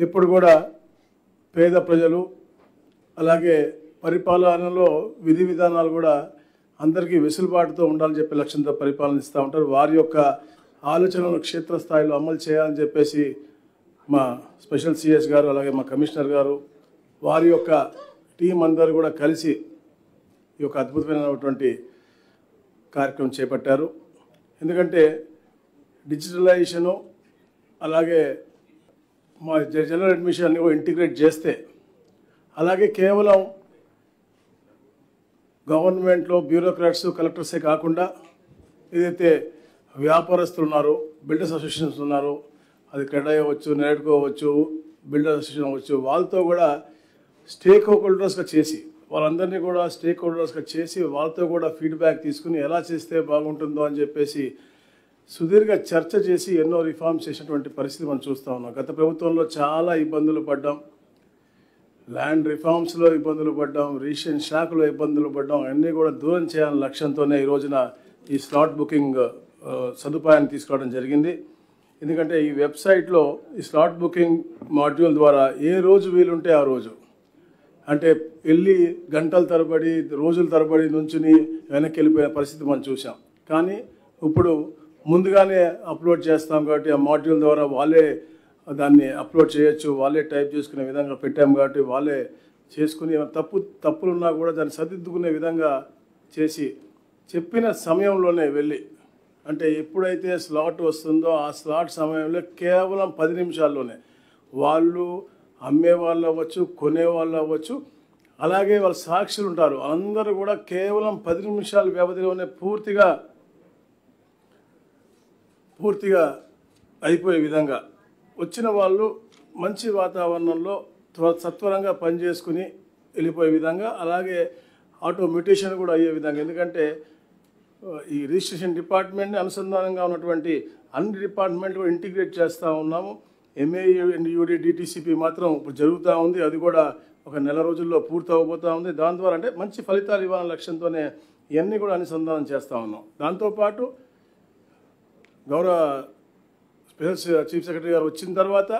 ఇప్పుడు కూడా పేద ప్రజలు అలాగే పరిపాలనలో విధి విధానాలు కూడా అందరికీ వెసులుబాటుతో ఉండాలని చెప్పి లక్ష్యంతో పరిపాలన ఇస్తూ ఉంటారు. వారి యొక్క ఆలోచనలు క్షేత్రస్థాయిలో అమలు చేయాలని చెప్పేసి మా స్పెషల్ సిఎస్ గారు అలాగే మా కమిషనర్ గారు వారి యొక్క టీం అందరూ కూడా కలిసి ఈ యొక్క అద్భుతమైనటువంటి కార్యక్రమం చేపట్టారు. ఎందుకంటే డిజిటలైజేషను అలాగే మా జనరల్ అడ్మిషన్ అన్ని కూడా ఇంటిగ్రేట్ చేస్తే అలాగే కేవలం గవర్నమెంట్లో బ్యూరోక్రాట్స్ కలెక్టర్సే కాకుండా ఏదైతే వ్యాపారస్తులు ఉన్నారో బిల్డర్స్ అసోసియేషన్స్ ఉన్నారో అది క్రెడ్ అవ్వచ్చు, నెట్కో అవ్వచ్చు, బిల్డర్స్ అసోసియేషన్ అవ్వచ్చు, వాళ్ళతో కూడా స్టేక్ హోల్డర్స్గా చేసి వాళ్ళందరినీ కూడా స్టేక్ హోల్డర్స్గా చేసి వాళ్ళతో కూడా ఫీడ్బ్యాక్ తీసుకుని ఎలా చేస్తే బాగుంటుందో అని చెప్పేసి సుదీర్ఘ చర్చ చేసి ఎన్నో రిఫార్మ్స్ చేసినటువంటి పరిస్థితి మనం చూస్తూ ఉన్నాం. గత ప్రభుత్వంలో చాలా ఇబ్బందులు పడ్డాం, ల్యాండ్ రిఫార్మ్స్లో ఇబ్బందులు పడ్డాం, రిజిస్ట్రేషన్ శాఖలో ఇబ్బందులు పడ్డాం. అన్నీ కూడా దూరం చేయాలనే లక్ష్యంతోనే ఈ రోజున ఈ స్లాట్ బుకింగ్ సదుపాయాన్ని తీసుకోవడం జరిగింది. ఎందుకంటే ఈ వెబ్సైట్లో ఈ స్లాట్ బుకింగ్ మాడ్యూల్ ద్వారా ఏ రోజు వీలుంటే ఆ రోజు అంటే వెళ్ళి గంటల తరబడి రోజుల తరబడి నుంచుని వెనక్కి వెళ్ళిపోయిన పరిస్థితి మనం చూసాం. కానీ ఇప్పుడు ముందుగానే అప్లోడ్ చేస్తాం కాబట్టి ఆ మాడ్యూల్ ద్వారా వాళ్ళే దాన్ని అప్లోడ్ చేయొచ్చు, వాళ్ళే టైప్ చేసుకునే విధంగా పెట్టాం కాబట్టి వాళ్ళే చేసుకుని తప్పులున్నా కూడా దాన్ని సరిదిద్దుకునే విధంగా చేసి చెప్పిన సమయంలోనే వెళ్ళి అంటే ఎప్పుడైతే స్లాట్ వస్తుందో ఆ స్లాట్ సమయంలో కేవలం 10 నిమిషాల్లోనే వాళ్ళు అమ్మే వాళ్ళు అవ్వచ్చు, కొనేవాళ్ళు అవ్వచ్చు, అలాగే వాళ్ళ సాక్షులు ఉంటారు అందరూ కూడా కేవలం 10 నిమిషాల వ్యవధిలోనే పూర్తిగా అయిపోయే విధంగా వచ్చిన వాళ్ళు మంచి వాతావరణంలో సత్వరంగా పనిచేసుకుని వెళ్ళిపోయే విధంగా అలాగే ఆటోమేటేషన్ కూడా అయ్యే విధంగా. ఎందుకంటే ఈ రిజిస్ట్రేషన్ డిపార్ట్మెంట్ని అనుసంధానంగా ఉన్నటువంటి అన్ని డిపార్ట్మెంట్లు కూడా ఇంటిగ్రేట్ చేస్తూ ఉన్నాము. ఎంఏయుడి డిటిసిపి మాత్రం ఇప్పుడు జరుగుతూ ఉంది, అది కూడా ఒక నెల రోజుల్లో పూర్తి అవ్వబోతూ ఉంది. దాని ద్వారా అంటే మంచి ఫలితాలు ఇవ్వాలనే లక్ష్యంతోనే ఇవన్నీ కూడా అనుసంధానం చేస్తూ ఉన్నాం. దాంతోపాటు గౌరవ స్పెషల్ చీఫ్ సెక్రటరీ గారు వచ్చిన తర్వాత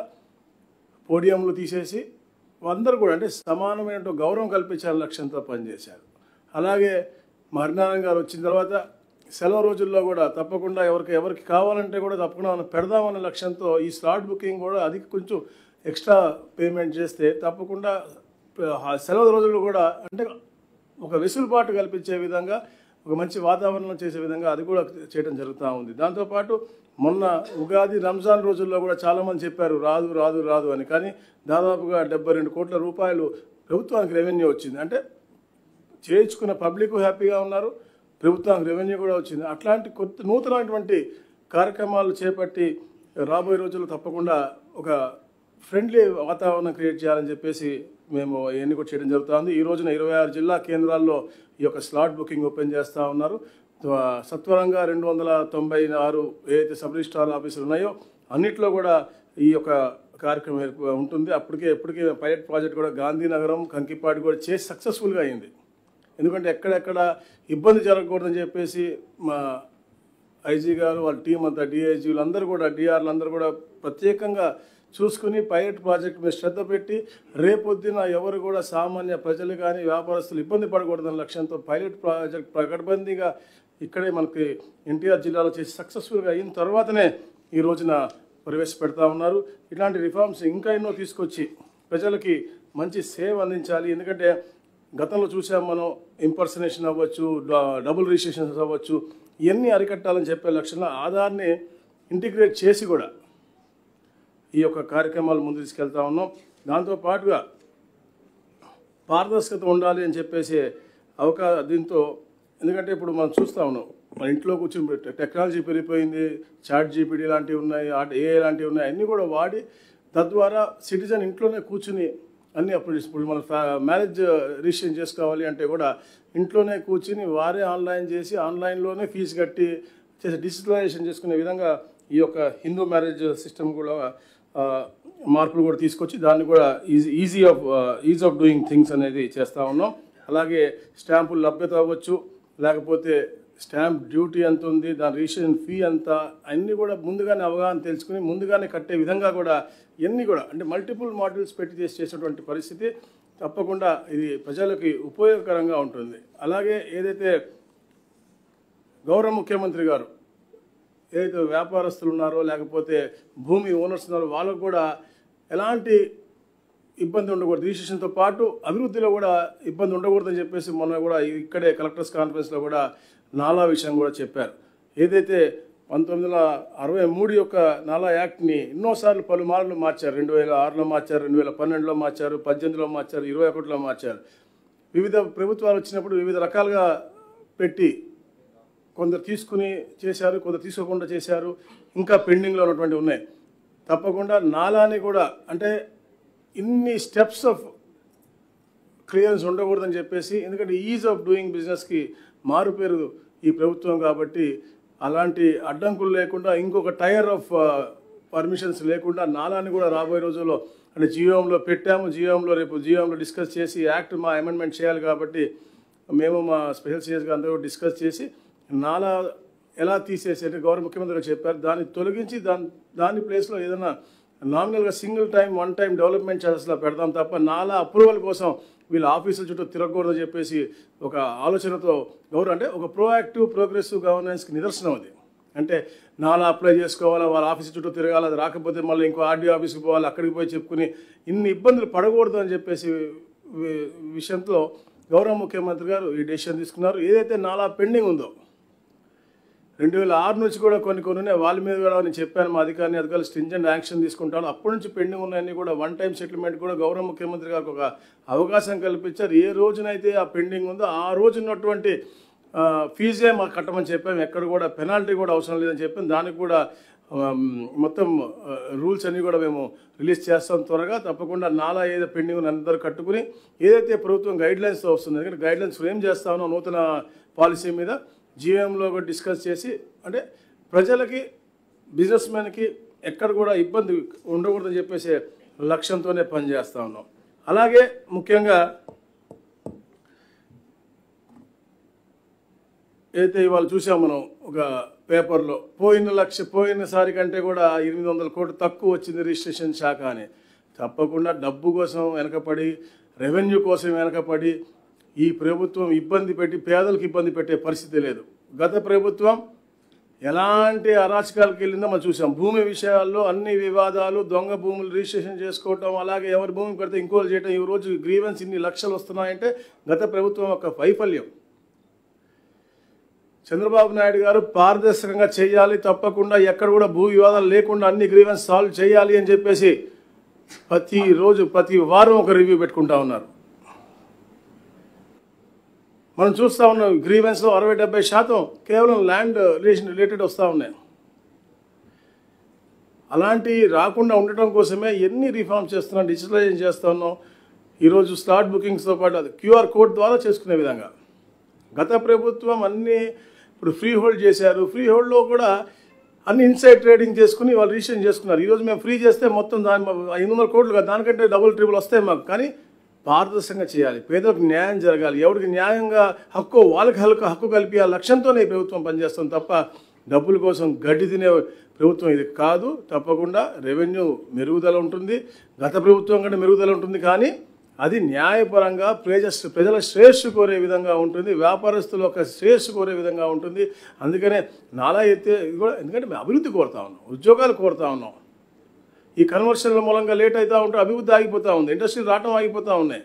పోడియంలు తీసేసి అందరూ కూడా అంటే సమానమైన గౌరవం కల్పించాలని లక్ష్యంతో పనిచేశారు. అలాగే హరినారాయణ గారు వచ్చిన తర్వాత సెలవు రోజుల్లో కూడా తప్పకుండా ఎవరికి కావాలంటే కూడా తప్పకుండా మనం పెడదామనే లక్ష్యంతో ఈ స్లాట్ బుకింగ్ కూడా అది కొంచెం ఎక్స్ట్రా పేమెంట్ చేస్తే తప్పకుండా సెలవు రోజుల్లో కూడా అంటే ఒక వెసులుబాటు కల్పించే విధంగా ఒక మంచి వాతావరణం చేసే విధంగా అది కూడా చేయడం జరుగుతూ ఉంది. దాంతోపాటు మొన్న ఉగాది రంజాన్ రోజుల్లో కూడా చాలామంది చెప్పారు రాదు రాదు రాదు అని, కానీ దాదాపుగా 72 కోట్ల రూపాయలు ప్రభుత్వానికి రెవెన్యూ వచ్చింది. అంటే చేయించుకున్న పబ్లిక్ హ్యాపీగా ఉన్నారు, ప్రభుత్వానికి రెవెన్యూ కూడా వచ్చింది. అట్లాంటి కొత్త నూతనమైనటువంటి కార్యక్రమాలు చేపట్టి రాబోయే రోజుల్లో తప్పకుండా ఒక ఫ్రెండ్లీ వాతావరణం క్రియేట్ చేయాలని చెప్పేసి మేము ఇవన్నీ కూడా చేయడం జరుగుతుంది. ఈ రోజున 26 జిల్లా కేంద్రాల్లో ఈ యొక్క స్లాట్ బుకింగ్ ఓపెన్ చేస్తూ ఉన్నారు. సత్వరంగా 296 ఏదైతే సబ్ రిజిస్ట్రార్ ఆఫీసులు ఉన్నాయో అన్నిట్లో కూడా ఈ యొక్క కార్యక్రమం ఉంటుంది. ఎప్పటికే పైలట్ ప్రాజెక్ట్ కూడా గాంధీనగరం, కంకిపాడు కూడా చేసి సక్సెస్ఫుల్గా అయింది. ఎందుకంటే ఎక్కడెక్కడ ఇబ్బంది జరగకూడదని చెప్పేసి మా ఐజీ గారు వాళ్ళ టీం అంతా డిఐజీలు అందరూ కూడా డిఆర్లు అందరూ కూడా ప్రత్యేకంగా చూసుకుని పైలట్ ప్రాజెక్ట్ మీద శ్రద్ధ పెట్టి రేపొద్దున ఎవరు కూడా సామాన్య ప్రజలు కానీ వ్యాపారస్తులు ఇబ్బంది పడకూడదన్న లక్ష్యంతో పైలట్ ప్రాజెక్ట్ పకడ్బందీగా ఇక్కడే మనకి ఎన్టీఆర్ జిల్లాలో చేసి సక్సెస్ఫుల్గా అయిన తర్వాతనే ఈ రోజున ప్రవేశపెడతా ఉన్నారు. ఇలాంటి రిఫార్మ్స్ ఇంకా ఎన్నో తీసుకొచ్చి ప్రజలకి మంచి సేవ అందించాలి. ఎందుకంటే గతంలో చూసాం మనం ఇంపర్సనేషన్ అవ్వచ్చు, డబుల్ రిజిస్ట్రేషన్స్ అవ్వచ్చు, ఇవన్నీ అరికట్టాలని చెప్పే లక్ష్యంలో ఆధార్ని ఇంటిగ్రేట్ చేసి కూడా ఈ యొక్క కార్యక్రమాలు ముందు తీసుకెళ్తా ఉన్నాం. దాంతోపాటుగా పారదర్శకత ఉండాలి అని చెప్పేసి దీంతో ఎందుకంటే ఇప్పుడు మనం చూస్తూ ఉన్నాం మన ఇంట్లో కూర్చొని టెక్నాలజీ పెరిగిపోయింది, చాట్ జీపీటీ లాంటివి ఉన్నాయి, ఏఐ లాంటివి ఉన్నాయి, అన్నీ కూడా వాడి తద్వారా సిటిజన్ ఇంట్లోనే కూర్చుని అన్నీ ఇప్పుడు మన మ్యారేజ్ రిజిస్ట్రేషన్ చేసుకోవాలి అంటే కూడా ఇంట్లోనే కూర్చుని వారే ఆన్లైన్ చేసి ఆన్లైన్లోనే ఫీజు కట్టి చేసి డిజిటలైజేషన్ చేసుకునే విధంగా ఈ యొక్క హిందూ మ్యారేజ్ సిస్టమ్ కూడా మార్పులు కూడా తీసుకొచ్చి దాన్ని కూడా ఈజ్ ఆఫ్ డూయింగ్ థింగ్స్ అనేది చేస్తూ ఉన్నాం. అలాగే స్టాంపులు లభ్యత అవ్వచ్చు, లేకపోతే స్టాంప్ డ్యూటీ ఎంత ఉంది, దాని రిజిస్ట్రేషన్ ఫీ ఎంత, అన్నీ కూడా ముందుగానే అవగాహన తెలుసుకుని ముందుగానే కట్టే విధంగా కూడా ఇవన్నీ కూడా అంటే మల్టిపుల్ మాడ్యూల్స్ పెట్టి చేసేటువంటి పరిస్థితి తప్పకుండా ఇది ప్రజలకి ఉపయోగకరంగా ఉంటుంది. అలాగే ఏదైతే గౌరవ ముఖ్యమంత్రి గారు ఏదైతే వ్యాపారస్తులు ఉన్నారో లేకపోతే భూమి ఓనర్స్ ఉన్నారో వాళ్ళకు కూడా ఎలాంటి ఇబ్బంది ఉండకూడదు, రిజిస్ట్రేషన్తో పాటు అభివృద్ధిలో కూడా ఇబ్బంది ఉండకూడదని చెప్పేసి మొన్న కూడా ఇక్కడే కలెక్టర్స్ కాన్ఫరెన్స్లో కూడా నాలా విషయం కూడా చెప్పారు. ఏదైతే 1963 యొక్క నాలా యాక్ట్ని ఎన్నోసార్లు పలుమార్లు మార్చారు. 2006లో మార్చారు, 2012లో మార్చారు, 18లో మార్చారు, 21లో మార్చారు. వివిధ ప్రభుత్వాలు వచ్చినప్పుడు వివిధ రకాలుగా పెట్టి కొందరు తీసుకుని చేశారు, కొందరు తీసుకోకుండా చేశారు, ఇంకా పెండింగ్లో ఉన్నటువంటి ఉన్నాయి. తప్పకుండా నాలాని కూడా అంటే ఇన్ని స్టెప్స్ ఆఫ్ క్లియరెన్స్ ఉండకూడదని చెప్పేసి, ఎందుకంటే ఈజ్ ఆఫ్ డూయింగ్ బిజినెస్కి మారుపేరు ఈ ప్రభుత్వం కాబట్టి అలాంటి అడ్డంకులు లేకుండా ఇంకొక టైర్ ఆఫ్ పర్మిషన్స్ లేకుండా నాలాని కూడా రాబోయే రోజుల్లో అంటే జీవోంలో పెట్టాము. రేపు జీవోంలో డిస్కస్ చేసి యాక్ట్ మా అమెండ్మెంట్ చేయాలి కాబట్టి మేము మా స్పెషల్ సిఎస్గా అందరూ డిస్కస్ చేసి నాలా ఎలా తీసేసి అంటే గౌరవ ముఖ్యమంత్రి గారు చెప్పారు దాన్ని తొలగించి దాని ప్లేస్లో ఏదైనా నామినల్గా single time one time development ఛార్జెస్లో పెడదాం తప్ప నాలా అప్రూవల్ కోసం వీళ్ళ ఆఫీసుల చుట్టూ తిరగకూడదని చెప్పేసి ఒక ఆలోచనతో గౌరవం అంటే ఒక ప్రోయాక్టివ్ ప్రోగ్రెసివ్ గవర్నెన్స్కి నిదర్శనం అది. అంటే నాలా అప్లై చేసుకోవాలా, వాళ్ళ ఆఫీసు చుట్టూ తిరగాలి, అది రాకపోతే మళ్ళీ ఇంకో ఆర్డీఓ ఆఫీస్కి పోవాలి, అక్కడికి పోయి చెప్పుకుని ఇన్ని ఇబ్బందులు పడకూడదు అని చెప్పేసి విషయంలో గౌరవ ముఖ్యమంత్రి గారు ఈ డెసిషన్ తీసుకున్నారు. ఏదైతే నాలా పెండింగ్ ఉందో 2006 నుంచి కూడా కొన్ని ఉన్నాయి, వాళ్ళ మీద కూడా నేను చెప్పాను మా అధికారులు స్ట్రింజెంట్ యాక్షన్ తీసుకుంటాను. అప్పటి నుంచి పెండింగ్ ఉన్నాయని కూడా వన్ టైం సెటిల్మెంట్ కూడా గౌరవ ముఖ్యమంత్రి గారికి ఒక అవకాశం కల్పించారు. ఏ రోజునైతే ఆ పెండింగ్ ఉందో ఆ రోజు ఉన్నటువంటి ఫీజే మాకు కట్టమని చెప్పాము, ఎక్కడ కూడా పెనాల్టీ కూడా అవసరం లేదని చెప్పాము. దానికి కూడా మొత్తం రూల్స్ అన్నీ కూడా మేము రిలీజ్ చేస్తాం త్వరగా. తప్పకుండా నాలా ఏదో పెండింగ్ ఉన్న అందరూ కట్టుకుని ఏదైతే ప్రభుత్వం గైడ్లైన్స్తో వస్తుంది, ఎందుకంటే గైడ్లైన్స్ ఫ్రేమ్ చేస్తా ఉన్నాం నూతన పాలసీ మీద జీఎంలో కూడా డిస్కస్ చేసి అంటే ప్రజలకి బిజినెస్ మ్యాన్కి ఎక్కడ కూడా ఇబ్బంది ఉండకూడదని చెప్పేసి లక్ష్యంతోనే పనిచేస్తూ ఉన్నాం. అలాగే ముఖ్యంగా అయితే ఇవాళ చూసాం మనం ఒక పేపర్లో పోయినసారి కంటే కూడా 800 కోట్లు తక్కువ వచ్చింది రిజిస్ట్రేషన్ శాఖ అని. తప్పకుండా డబ్బు కోసం వెనకపడి రెవెన్యూ కోసం వెనకపడి ఈ ప్రభుత్వం ఇబ్బంది పెట్టి పేదలకు ఇబ్బంది పెట్టే పరిస్థితి లేదు. గత ప్రభుత్వం ఎలాంటి అరాచకాలకు వెళ్ళిందో మనం చూసాం. భూమి విషయాల్లో అన్ని వివాదాలు, దొంగ భూములు రిజిస్ట్రేషన్ చేసుకోవటం, అలాగే ఎవరి భూమి పెడితే ఇంకోలు చేయటం, ఈ రోజు గ్రీవెన్స్ ఇన్ని లక్షలు వస్తున్నాయంటే గత ప్రభుత్వం యొక్క వైఫల్యం. చంద్రబాబు నాయుడు గారు పారదర్శకంగా చేయాలి, తప్పకుండా ఎక్కడ కూడా భూ వివాదాలు లేకుండా అన్ని గ్రీవెన్స్ సాల్వ్ చేయాలి అని చెప్పేసి ప్రతి వారం ఒక రివ్యూ పెట్టుకుంటా ఉన్నారు. మనం చూస్తూ ఉన్నాం గ్రీవెన్స్లో 60-70% కేవలం ల్యాండ్ రిలేటెడ్ వస్తూ ఉన్నాయి. అలాంటి రాకుండా ఉండటం కోసమే ఎన్ని రిఫార్మ్స్ చేస్తున్నాం, డిజిటలైజేషన్ చేస్తూ ఉన్నాం. ఈరోజు స్లాట్ బుకింగ్స్తో పాటు అది క్యూఆర్ కోడ్ ద్వారా చేసుకునే విధంగా గత ప్రభుత్వం అన్నీ ఇప్పుడు ఫ్రీ హోల్డ్ చేశారు. ఫ్రీ హోల్డ్లో కూడా అన్ని ఇన్సైడ్ ట్రేడింగ్ చేసుకుని వాళ్ళు రిజిస్ట్రేషన్ చేసుకున్నారు. ఈరోజు మేము ఫ్రీ చేస్తే మొత్తం 500 కోట్లు కాదు, దానికంటే డబుల్ ట్రిపుల్ వస్తాయి మాకు. కానీ పారదర్శకంగా చేయాలి, పేదలకు న్యాయం జరగాలి, ఎవరికి న్యాయంగా వాళ్ళకి హక్కు కలిపి ఆ లక్ష్యంతోనే ఈ ప్రభుత్వం పనిచేస్తుంది తప్ప డబ్బుల కోసం గడ్డి తినే ప్రభుత్వం ఇది కాదు. తప్పకుండా రెవెన్యూ మెరుగుదల ఉంటుంది, గత ప్రభుత్వం కంటే మెరుగుదల ఉంటుంది, కానీ అది న్యాయపరంగా ప్రజల శ్రేయస్సు కోరే విధంగా ఉంటుంది, వ్యాపారస్తుల యొక్క శ్రేయస్సు కోరే విధంగా ఉంటుంది. అందుకనే నాలా అయితే ఇది కూడా ఎందుకంటే మేము అభివృద్ధి కోరుతా ఉన్నాం, ఉద్యోగాలు కోరుతా ఉన్నాం. ఈ కన్వర్షన్ల మూలంగా లేట్ అవుతూ ఉంటే అభివృద్ధి ఆగిపోతూ ఉంది, ఇండస్ట్రీలు రావటం ఆగిపోతూ ఉన్నాయి,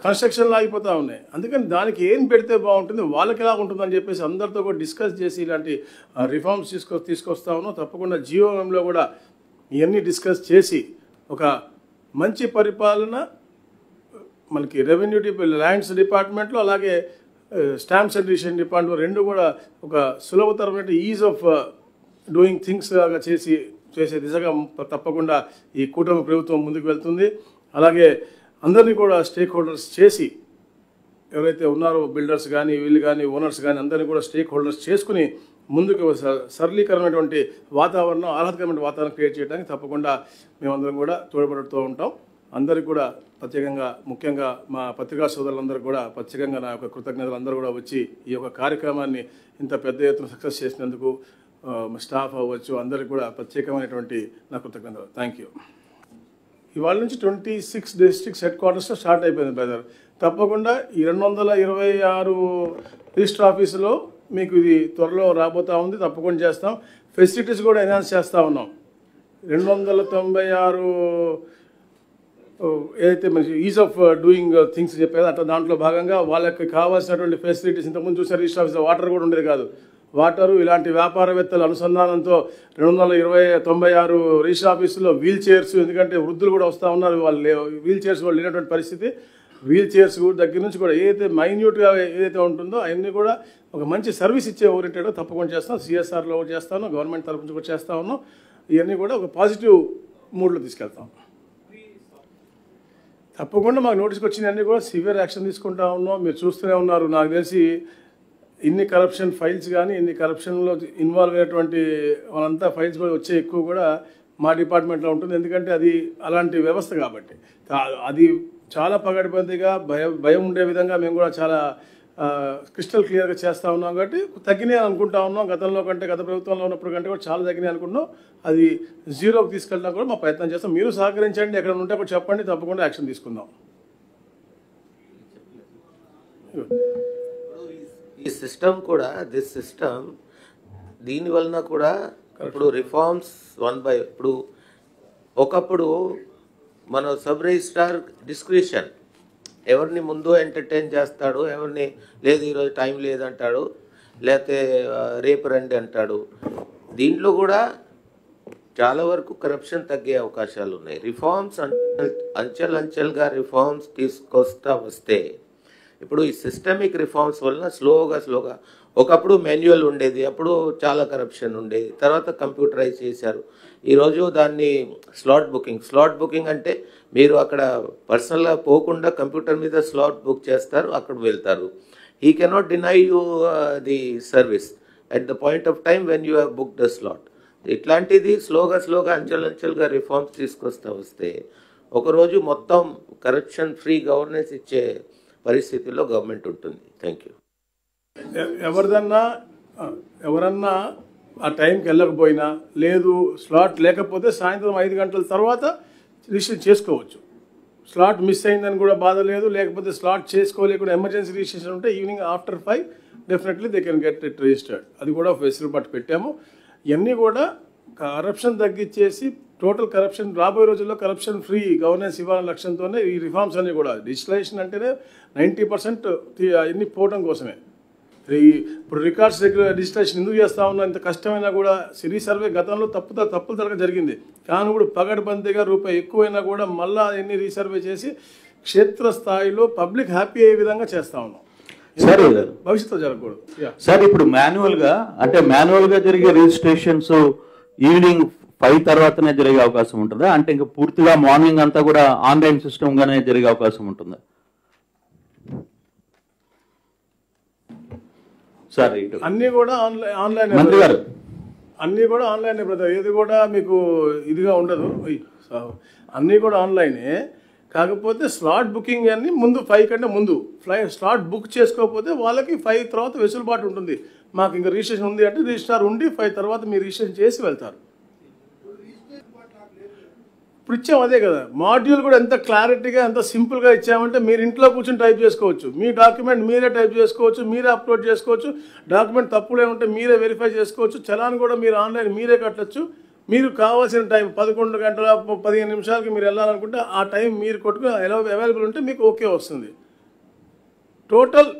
కన్స్ట్రక్షన్లు ఆగిపోతూ ఉన్నాయి. అందుకని దానికి ఏం పెడితే బాగుంటుంది, వాళ్ళకి ఎలా ఉంటుందని చెప్పేసి అందరితో కూడా డిస్కస్ చేసి ఇలాంటి రిఫార్మ్స్ తీసుకొస్తా ఉన్నాం. తప్పకుండా జీఓఎంలో కూడా ఇవన్నీ డిస్కస్ చేసి ఒక మంచి పరిపాలన మనకి రెవెన్యూ ల్యాండ్స్ డిపార్ట్మెంట్లో అలాగే స్టాంప్స్ అండ్ రిజిస్ట్రేషన్ డిపార్ట్మెంట్ రెండు కూడా ఒక సులభతరమైన ఈజ్ ఆఫ్ డూయింగ్ థింగ్స్ లాగా చేసే దిశగా తప్పకుండా ఈ కూటమి ప్రభుత్వం ముందుకు వెళ్తుంది. అలాగే అందరినీ కూడా స్టేక్ హోల్డర్స్ చేసి ఎవరైతే ఉన్నారో బిల్డర్స్ కానీ వీళ్ళు కానీ ఓనర్స్ కానీ అందరినీ కూడా స్టేక్ హోల్డర్స్ చేసుకుని ముందుకు సరళీకరమైనటువంటి వాతావరణం, ఆహ్లాదకరమైన వాతావరణం క్రియేట్ చేయడానికి తప్పకుండా మేమందరం కూడా తోడ్పడుతూ ఉంటాం. అందరికీ కూడా ప్రత్యేకంగా ముఖ్యంగా మా పత్రికా సోదరులందరూ కూడా ప్రత్యేకంగా నా యొక్క కృతజ్ఞతలు అందరూ కూడా వచ్చి ఈ యొక్క కార్యక్రమాన్ని ఇంత పెద్ద ఎత్తున సక్సెస్ చేసినందుకు స్టాఫ్ అవ్వచ్చు అందరికీ కూడా ప్రత్యేకమైనటువంటి నా కృతజ్ఞతలు. Thank you. ఇవాళ నుంచి 26 డిస్ట్రిక్ట్స్ హెడ్ క్వార్టర్స్లో స్టార్ట్ అయిపోయింది బ్రదర్. తప్పకుండా ఈ 226 రిజిస్టర్ ఆఫీసులో మీకు ఇది త్వరలో రాబోతూ ఉంది. తప్పకుండా చేస్తాం. ఫెసిలిటీస్ కూడా ఎన్హాన్స్ చేస్తూ ఉన్నాం. 296 ఏదైతే మనకి ఈజ్ ఆఫ్ డూయింగ్ థింగ్స్ చెప్పేది అట్లా దాంట్లో భాగంగా వాళ్ళకి కావాల్సినటువంటి ఫెసిలిటీస్ ఇంతకుముందు చూసారు రిజిస్టర్ ఆఫీస్లో వాటర్ కూడా ఉండేది కాదు. వాటరు ఇలాంటి వ్యాపారవేత్తల అనుసంధానంతో 296 రిజిస్టర్ ఆఫీసులో వీల్ చైర్స్, ఎందుకంటే వృద్ధులు కూడా వస్తూ ఉన్నారు, వాళ్ళు వీల్ చైర్స్ కూడా లేనటువంటి పరిస్థితి. వీల్ చైర్స్ దగ్గర నుంచి కూడా ఏదైతే మైన్యూట్గా ఏదైతే ఉంటుందో అవన్నీ కూడా ఒక మంచి సర్వీస్ ఇచ్చే ఓరియంటెడ్గా తప్పకుండా చేస్తాం. సిఎస్ఆర్లో కూడా చేస్తాను, గవర్నమెంట్ తరఫు నుంచి కూడా చేస్తూ ఉన్నాం. ఇవన్నీ కూడా ఒక పాజిటివ్ మూడ్లో తీసుకెళ్తాం. తప్పకుండా మాకు నోటీస్కి వచ్చినవన్నీ కూడా సివియర్ యాక్షన్ తీసుకుంటా ఉన్నాం. మీరు చూస్తూనే ఉన్నారు. నాకు తెలిసి ఇన్ని కరప్షన్ ఫైల్స్ కానీ ఇన్ని కరప్షన్లో ఇన్వాల్వ్ అయినటువంటి వాళ్ళంతా ఫైల్స్ కూడా వచ్చే ఎక్కువ కూడా మా డిపార్ట్మెంట్లో ఉంటుంది. ఎందుకంటే అది అలాంటి వ్యవస్థ కాబట్టి అది చాలా పగడ్బందీగా భయం ఉండే విధంగా మేము కూడా చాలా క్రిస్టల్ క్లియర్గా చేస్తూ ఉన్నాం. కాబట్టి తగ్గినాయి అనుకుంటా ఉన్నాం. గతంలో కంటే గత ప్రభుత్వంలో ఉన్నప్పుడు కంటే కూడా చాలా తగ్గినాయి అనుకుంటున్నాం. అది జీరోకి తీసుకెళ్ళడం కూడా మా ప్రయత్నం చేస్తాం. మీరు సహకరించండి, ఎక్కడ ఉంటే కూడా చెప్పండి, తప్పకుండా యాక్షన్ తీసుకుందాం. ఈ సిస్టమ్ కూడా దీని వలన కూడా ఇప్పుడు రిఫార్మ్స్ ఇప్పుడు ఒకప్పుడు మన సబ్ రిజిస్ట్రార్ డిస్క్రిషన్ ఎవరిని ముందు ఎంటర్టైన్ చేస్తాడు, ఎవరిని లేదు ఈరోజు టైం లేదంటాడు, లేకపోతే రేపు రండి అంటాడు. దీంట్లో కూడా చాలా వరకు కరప్షన్ తగ్గే అవకాశాలు ఉన్నాయి. రిఫార్మ్స్ అంచెలంచెలుగా రిఫార్మ్స్ తీసుకొస్తా వస్తే ఇప్పుడు ఈ సిస్టమిక్ రిఫార్మ్స్ వలన స్లోగా ఒకప్పుడు మాన్యువల్ ఉండేది, అప్పుడు చాలా కరప్షన్ ఉండేది, తర్వాత కంప్యూటరైజ్ చేశారు. ఈరోజు దాన్ని స్లాట్ బుకింగ్ అంటే మీరు అక్కడ పర్సనల్గా పోకుండా కంప్యూటర్ మీద స్లాట్ బుక్ చేస్తారు, అక్కడ వెళ్తారు. He cannot deny you the service at the point of time when you have book the slot. ఇట్లాంటిది స్లోగా అంచెలంచెలుగా రిఫార్మ్స్ తీసుకొస్తా వస్తే ఒకరోజు మొత్తం కరప్షన్ ఫ్రీ గవర్నెన్స్ ఇచ్చే పరిస్థితిలో గవర్నమెంట్ ఉంటుంది. Thank you. ఎవరన్నా ఆ టైంకి వెళ్ళకపోయినా లేదు స్లాట్ లేకపోతే సాయంత్రం 5 గంటల తర్వాత రిజిస్ట్రేషన్ చేసుకోవచ్చు. స్లాట్ మిస్ అయిందని కూడా బాధ లేదు. లేకపోతే స్లాట్ చేసుకోలేకుండా ఎమర్జెన్సీ రిజిస్ట్రేషన్ ఉంటే evening after 5 definitely they can get it registered. అది కూడా వెసులుబాటు పెట్టాము. ఇవన్నీ కూడా కరప్షన్ తగ్గించేసి టోటల్ కరప్షన్ రాబోయే రోజుల్లో కరప్షన్ ఫ్రీ గవర్నెన్స్ ఇవ్వాలనే లక్ష్యంతోనే ఈ రిఫార్మ్స్ అన్నీ కూడా. డిజిటలైజేషన్ అంటేనే 90% ఇన్ని పోవడం కోసమే. ఇప్పుడు రికార్డ్స్ దగ్గర డిజిటలైజేషన్ ఎందుకు చేస్తా ఉన్నా, ఇంత కష్టమైనా కూడా రీసర్వే గతంలో తప్పులు తరగ జరిగింది. కానీ కూడా పగడ్బందీగా రూపాయి ఎక్కువైనా కూడా మళ్ళా ఎన్ని రీసర్వే చేసి క్షేత్రస్థాయిలో పబ్లిక్ హ్యాపీ అయ్యే విధంగా చేస్తా ఉన్నాం. సార్ భవిష్యత్తులో జరగకూడదు. సార్ ఇప్పుడు మాన్యువల్గా జరిగే రిజిస్ట్రేషన్స్ ఈవినింగ్ 5 తర్వాతనే జరిగే అవకాశం ఉంటుందా? అంటే ఇంకా పూర్తిగా మార్నింగ్ అంతా కూడా ఆన్లైన్ సిస్టమ్ గానే జరిగే అవకాశం ఉంటుందా? సార్ అన్నీ కూడా ఆన్లైన్ మంత్రి గారు అన్నీ కూడా ఆన్లైనే బ్రదర్. ఏది కూడా మీకు ఇదిగా ఉండదు. అన్నీ కూడా ఆన్లైనే. కాకపోతే స్లాట్ బుకింగ్ అన్ని ముందు 5 కంటే ముందు స్లాట్ బుక్ చేసుకోకపోతే వాళ్ళకి 5 తర్వాత వెసులుబాటు ఉంటుంది. మాకు ఇంకా రిజిస్ట్రేషన్ ఉంది అంటే రిజిస్ట్రార్ ఉండి 5 తర్వాత మీరు రిజిస్ట్రేషన్ చేసి వెళ్తారు. ఇప్పుడు ఇచ్చాము అదే కదా. మాడ్యూల్ కూడా ఎంత క్లారిటీగా ఎంత సింపుల్గా ఇచ్చామంటే మీరు ఇంట్లో కూర్చొని టైప్ చేసుకోవచ్చు. మీ డాక్యుమెంట్ మీరే టైప్ చేసుకోవచ్చు, మీరే అప్లోడ్ చేసుకోవచ్చు. డాక్యుమెంట్ తప్పులు ఏముంటే మీరే వెరిఫై చేసుకోవచ్చు. చలాన్ కూడా మీరు ఆన్లైన్ మీరే కట్టచ్చు. మీరు కావాల్సిన టైం 11 గంటల 15 నిమిషాలకి మీరు వెళ్ళాలనుకుంటే ఆ టైం మీరు కొట్టుకుని అవైలబుల్ ఉంటే మీకు ఓకే వస్తుంది. టోటల్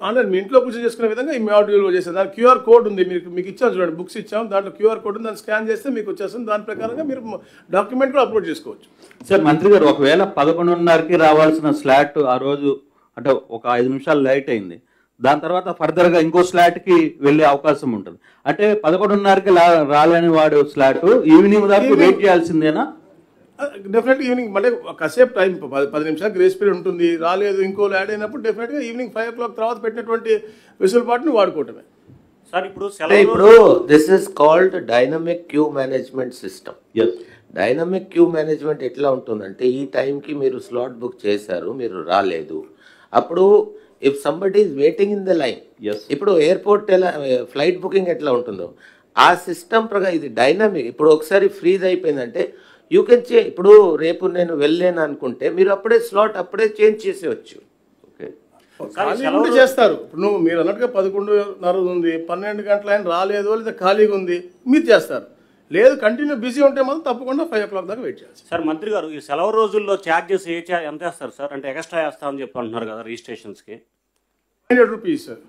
ఆన్లైన్ మీ ఇంట్లో కూర్చొని చేసుకునే విధంగా ఈ మాడ్యూల్ చేస్తారు. దాని క్యూఆర్ కోడ్ ఉంది, మీకు ఇచ్చాము చూడండి, బుక్స్ ఇచ్చాము, దాంట్లో క్యూఆర్ కోడ్ ఉంది, దాన్ని స్కాన్ చేస్తే మీకు వచ్చేస్తుంది. దాని ప్రకారంగా మీరు డాక్యుమెంట్ కూడా అప్లోడ్ చేసుకోవచ్చు. సార్ మంత్రి గారు, ఒకవేళ 11:30కి రావాల్సిన స్లాట్ ఆ రోజు అంటే ఒక 5 నిమిషాలు లేట్ అయింది, దాని తర్వాత ఫర్దర్గా ఇంకో స్లాట్కి వెళ్ళే అవకాశం ఉంటుంది. అంటే 11:30కి రాలేని వాడు స్లాట్ ఈవినింగ్ దాకా వెయిట్ చేయాల్సిందేనా? డెఫినెట్గా ఈవినింగ్ అంటే కాసేపు టైం 10 నిమిషాలు గ్రేస్ పీరియడ్ ఉంటుంది. రాలేదు ఇంకో యాడ్ అయినప్పుడు డెఫినెట్గా ఈవినింగ్ 5 o'clock తర్వాత పెట్టినటువంటి వెసులుబాటుని వాడుకోవటమే. సార్ ఇప్పుడు this is called dynamic queue management system. Dynamic queue management ఎట్లా ఉంటుందంటే ఈ టైంకి మీరు స్లాట్ బుక్ చేశారు, మీరు రాలేదు, అప్పుడు if somebody is waiting in the line, ఇప్పుడు ఎయిర్పోర్ట్ ఎలా ఫ్లైట్ బుకింగ్ ఎట్లా ఉంటుందో ఆ సిస్టమ్ ప్రకారం ఇది డైనమిక్. ఇప్పుడు ఒకసారి ఫ్రీజ్ అయిపోయిందంటే యూ కెన్ ఇప్పుడు రేపు నేను వెళ్ళలేను అనుకుంటే మీరు అప్పుడే స్లాట్ అప్పుడే చేంజ్ చేసేవచ్చు. ఖాళీ ఉంటే చేస్తారు. ఇప్పుడు మీరు అన్నట్టుగా 11:30 ఉంది, 12 గంటల ఆయన రాలేదు లేదా ఖాళీగా ఉంది, మీరు చేస్తారు. లేదు కంటిన్యూ బిజీ ఉంటే మాత్రం తప్పకుండా 5 o'clock దాకా వెయిట్ చేయాలి. సార్ మంత్రి గారు, ఈ సెలవు రోజుల్లో ఛార్జెస్ ఎంత వేస్తారు సార్? అంటే ఎక్స్ట్రా వేస్తామని చెప్పి అంటున్నారు కదా రిజిస్ట్రేషన్స్కి. 500 rupees sir.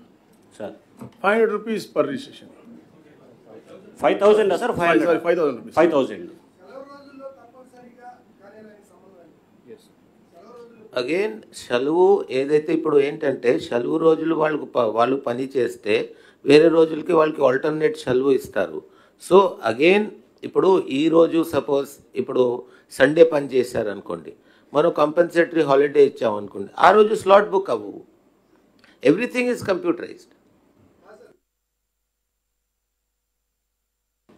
Sir 500 rupees per registration. 5,000 sir? 5,000 rupees. 5,000. Again సెలవు ఏదైతే ఇప్పుడు ఏంటంటే సెలవు రోజులు వాళ్ళు పని చేస్తే వేరే రోజులకి వాళ్ళకి ఆల్టర్నేట్ సెలవు ఇస్తారు. సో అగైన్ ఇప్పుడు ఈరోజు సపోజ్ ఇప్పుడు సండే పని చేశారనుకోండి, మనం కంపెన్సేటరీ హాలిడే ఇచ్చామనుకోండి, ఆ రోజు స్లాట్ బుక్ అవ్వవు. Everything is computerized.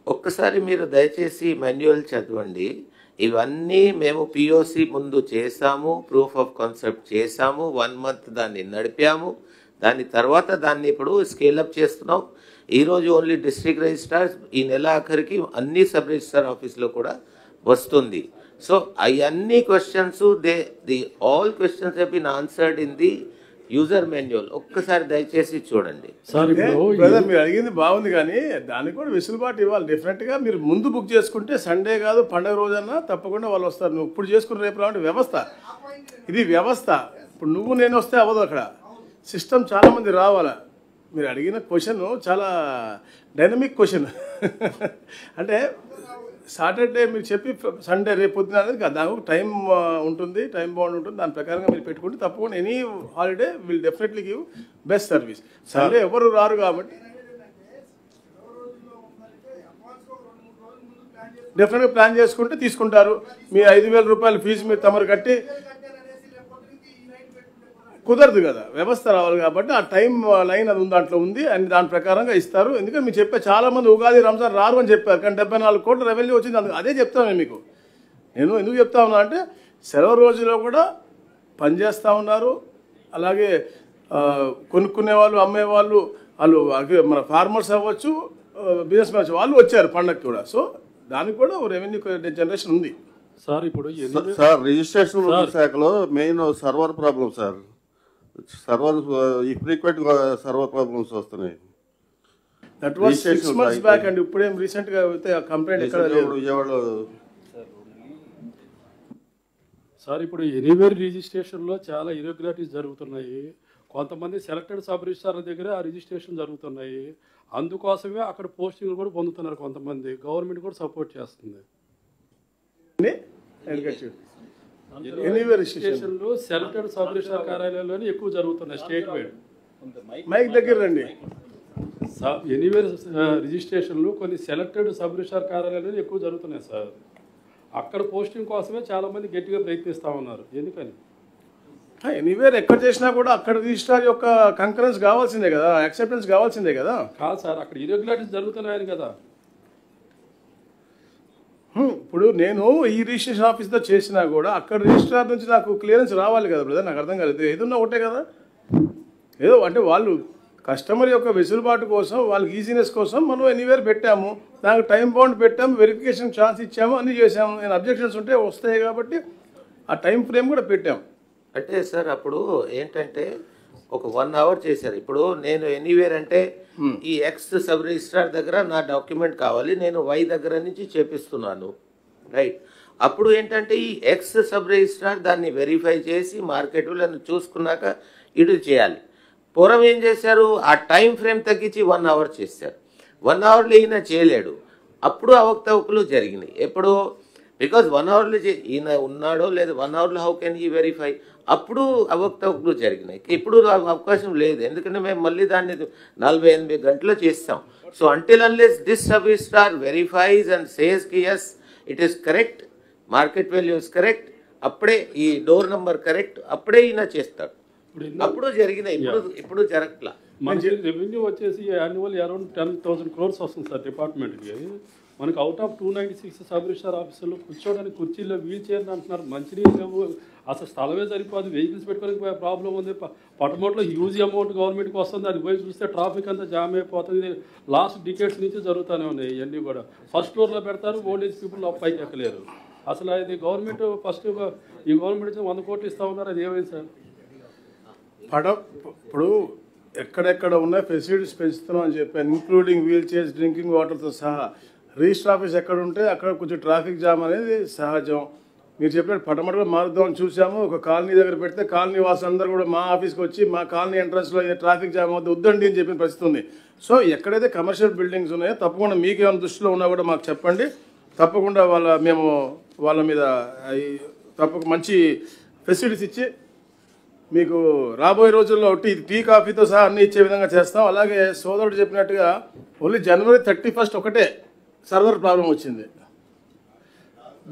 ఒక్కసారి మీరు దయచేసి మాన్యువల్ చదవండి. ఇవన్నీ మేము పిఓసి ముందు చేసాము, ప్రూఫ్ ఆఫ్ కాన్సెప్ట్ చేసాము, 1 month దాన్ని నడిపాము, దాని తర్వాత దాన్ని ఇప్పుడు స్కేలప్ చేస్తున్నాం. ఈరోజు ఓన్లీ డిస్ట్రిక్ట్ రిజిస్ట్రార్స్, ఈ నెల ఆఖరికి అన్ని సబ్ రిజిస్ట్రార్ ఆఫీస్లో కూడా వస్తుంది. సో అవన్నీ questions all questions have been answered in the user manual. ఒక్కసారి దయచేసి చూడండి. బ్రదర్ మీరు అడిగింది బాగుంది, కానీ దానికి కూడా వెసులుబాటు ఇవ్వాలి. డెఫినెట్గా మీరు ముందు బుక్ చేసుకుంటే సండే కాదు పండగ రోజన్నా తప్పకుండా వాళ్ళు వస్తారు. నువ్వు ఇప్పుడు చేసుకుని రేపు రావంటే వ్యవస్థ, ఇది వ్యవస్థ. ఇప్పుడు నువ్వు నేను వస్తే అవ్వదు, అక్కడ సిస్టమ్ చాలామంది రావాలా. మీరు అడిగిన క్వశ్చన్ చాలా డైనమిక్ క్వశ్చన్. అంటే సాటర్డే మీరు చెప్పి సండే రేపు పొద్దున అనేది కాదు, దానికి టైం ఉంటుంది, టైం బౌండ్ ఉంటుంది. దాని ప్రకారంగా మీరు పెట్టుకుంటే తప్పకుండా any holiday will definitely give best service. Sunday ఎవరు రారు కాబట్టి డెఫినెట్గా ప్లాన్ చేసుకుంటే తీసుకుంటారు. మీ 5,000 రూపాయల ఫీజు మీరు తమరు కట్టి కుదరదు కదా, వ్యవస్థ రావాలి కాబట్టి ఆ టైం లైన్ అది ఉంది, దాంట్లో ఉంది అని దాని ప్రకారంగా ఇస్తారు. ఎందుకంటే మీరు చెప్పే చాలామంది ఉగాది రంజాన్ రారు అని చెప్పారు, కానీ 74 కోట్ల రెవెన్యూ వచ్చింది. అదే చెప్తాను మీకు. నేను ఎందుకు చెప్తా ఉన్నా అంటే సెలవు రోజుల్లో కూడా పనిచేస్తూ ఉన్నారు. అలాగే కొనుక్కునే వాళ్ళు, అమ్మేవాళ్ళు, వాళ్ళు మన ఫార్మర్స్ అవ్వచ్చు, బిజినెస్ మ్యాన్ వాళ్ళు వచ్చారు పండగకి కూడా. సో దానికి కూడా రెవెన్యూ జనరేషన్ ఉంది సార్. ఇప్పుడు సార్ రిజిస్ట్రేషన్ శాఖలో main server problem sir. Server ఈ ఫ్రీక్వెంట్ సర్వర్ ప్రాబ్లమ్స్ వస్తున్నాయి. That was 6 months back and ఇప్పుడేం రీసెంట్గా అయితే కంప్లైంట్ ఎక్కడ లేదు విజయవాడలో. సార్ ఇప్పుడు ఎనీవేర్ రిజిస్ట్రేషన్లో చాలా ఇరెగ్యులారిటీస్ జరుగుతున్నాయి. కొంతమంది సెలెక్టెడ్ సబ్ రిజిస్ట్రార్ దగ్గర ఆ రిజిస్ట్రేషన్ జరుగుతున్నాయి. అందుకోసమే అక్కడ పోస్టింగ్లు కూడా పొందుతున్నారు కొంతమంది. గవర్నమెంట్ కూడా సపోర్ట్ చేస్తుంది. రిజిస్ట్రేషన్లు సెలెక్టెడ్ సబ్ రిజిస్ట్రార్ కార్యాలయంలోనే ఎక్కువ జరుగుతున్నాయి స్టేట్ వైడ్. మైక్ దగ్గర రండి. ఎనీవేర్ రిజిస్ట్రేషన్లు కొన్ని సెలెక్టెడ్ సబ్ రిజిస్ట్రార్ కార్యాలయంలో ఎక్కువ జరుగుతున్నాయి సార్. అక్కడ పోస్టింగ్ కోసమే చాలా మంది గట్టిగా ప్రయత్నిస్తూ ఉన్నారు. ఎందుకని ఎనీవేర్ ఎక్కడ చేసినా కూడా అక్కడ రిజిస్ట్రార్ యొక్క కంకరెన్స్ కావాల్సిందే కదా, యాక్సెప్టెన్స్ కావాల్సిందే కదా. కాదు సార్, అక్కడ ఇరెగ్యులారిటీస్ జరుగుతున్నాయని కదా. ఇప్పుడు నేను ఈ రిజిస్ట్రేషన్ ఆఫీస్లో చేసినా కూడా అక్కడ రిజిస్ట్రార్ నుంచి నాకు క్లియరెన్స్ రావాలి కదా బ్రదర్. నాకు అర్థం కాలేదు. ఏదన్నా ఒకటే కదా, ఏదో అంటే వాళ్ళు కస్టమర్ యొక్క వెసులుబాటు కోసం, వాళ్ళకి ఈజీనెస్ కోసం మనం ఎనీవేర్ పెట్టాము, దానికి టైం బౌండ్ పెట్టాము, వెరిఫికేషన్ ఛాన్స్ ఇచ్చాము, అన్నీ చేసాము. నేను అబ్జెక్షన్స్ ఉంటే వస్తాయి కాబట్టి ఆ టైం ఫ్రేమ్ కూడా పెట్టాము. అంటే సార్ అప్పుడు ఏంటంటే ఒక 1 hour చేశారు. ఇప్పుడు నేను ఎనీవేర్ అంటే ఈ ఎక్స్ సబ్ రిజిస్ట్రార్ దగ్గర నా డాక్యుమెంట్ కావాలి, నేను వై దగ్గర నుంచి చేపిస్తున్నాను, రైట్. అప్పుడు ఏంటంటే ఈ ఎక్స్ సబ్ రిజిస్ట్రార్ దాన్ని వెరిఫై చేసి మార్కెట్లో చూసుకున్నాక ఇటు చేయాలి. పూర్వం ఏం చేశారు, ఆ టైం ఫ్రేమ్ తగ్గించి 1 hour చేశారు. 1 hourలో ఈయన చేయలేడు, అప్పుడు అవకతవకలు జరిగినాయి. ఎప్పుడు బికాజ్ 1 hourలో ఈయన ఉన్నాడో లేదు, 1 hourలో హౌ కెన్ ఈ వెరిఫై, అప్పుడు అవకతవకలు జరిగినాయి. ఇప్పుడు అవకాశం లేదు, ఎందుకంటే మేము మళ్ళీ దాన్ని 48 గంటలు చేస్తాం. So until unless this sub registrar verifies and says కి yes it is correct, market value is correct, అప్పుడే ఈ డోర్ నంబర్ కరెక్ట్, అప్పుడే ఈయన చేస్తాడు. అప్పుడు జరిగినాయి, ఇప్పుడు జరగట్లా. మనకి రెవెన్యూ వచ్చేసి యాన్యువల్ అరౌండ్ 10,000 crores వస్తుంది సార్ డిపార్ట్మెంట్కి. మనకు అవుట్ ఆఫ్ 296 సబ్ రిజిస్టర్ ఆఫీసుల్లో కూర్చోవడానికి కుర్చీల్లో వీల్ చైర్ అంటున్నారు, మంచినీళ్ళు లేవు, అసలు స్థలమే సరిపోదు, వెహికల్స్ పెట్టుకోవడానికి ప్రాబ్లం ఉంది. పట్టమోట్లో హ్యూజ్ అమౌంట్ గవర్నమెంట్కి వస్తుంది, అది పోయి చూస్తే ట్రాఫిక్ అంతా జామ్ అయిపోతుంది. లాస్ట్ డికేట్స్ నుంచి జరుగుతూనే ఉన్నాయి ఇవన్నీ కూడా. ఫస్ట్ ఫ్లోర్లో పెడతారు, ఓల్డ్ ఏజ్ పీపుల్ పైకి ఎక్కలేరు. అసలు అది గవర్నమెంట్ ఫస్ట్ ఈ గవర్నమెంట్ 100 కోట్లు ఇస్తూ ఉన్నారు, అది ఏమైంది సార్? ఇప్పుడు ఎక్కడెక్కడ ఉన్న ఫెసిలిటీస్ పెంచుతున్నాం అని చెప్పాను, ఇంక్లూడింగ్ వీల్ చైర్స్, డ్రింకింగ్ వాటర్తో సహా. రిజిస్టర్ ఆఫీస్ ఎక్కడ ఉంటే అక్కడ కొంచెం ట్రాఫిక్ జామ్ అనేది సహజం. మీరు చెప్పినట్టు పటమటగా మారుద్దామని చూసాము. ఒక కాలనీ దగ్గర పెడితే కాలనీ వాసులందరూ కూడా మా ఆఫీస్కి వచ్చి మా కాలనీ ఎంట్రన్స్లో ట్రాఫిక్ జామ్ అవుతుంది, వద్దండి అని చెప్పిన పరిస్థితి ఉంది. సో ఎక్కడైతే కమర్షియల్ బిల్డింగ్స్ ఉన్నాయో తప్పకుండా మీకు ఏమైనా దృష్టిలో ఉన్నా కూడా మాకు చెప్పండి. తప్పకుండా మేము వాళ్ళ మీద తప్పక మంచి ఫెసిలిటీస్ ఇచ్చి మీకు రాబోయే రోజుల్లో టీ కాఫీతో సహా అన్నీ ఇచ్చే విధంగా చేస్తాం. అలాగే సోదరుడు చెప్పినట్టుగా ఓన్లీ జనవరి 31 ఒకటే సర్వర్ ప్రాబ్లం వచ్చింది.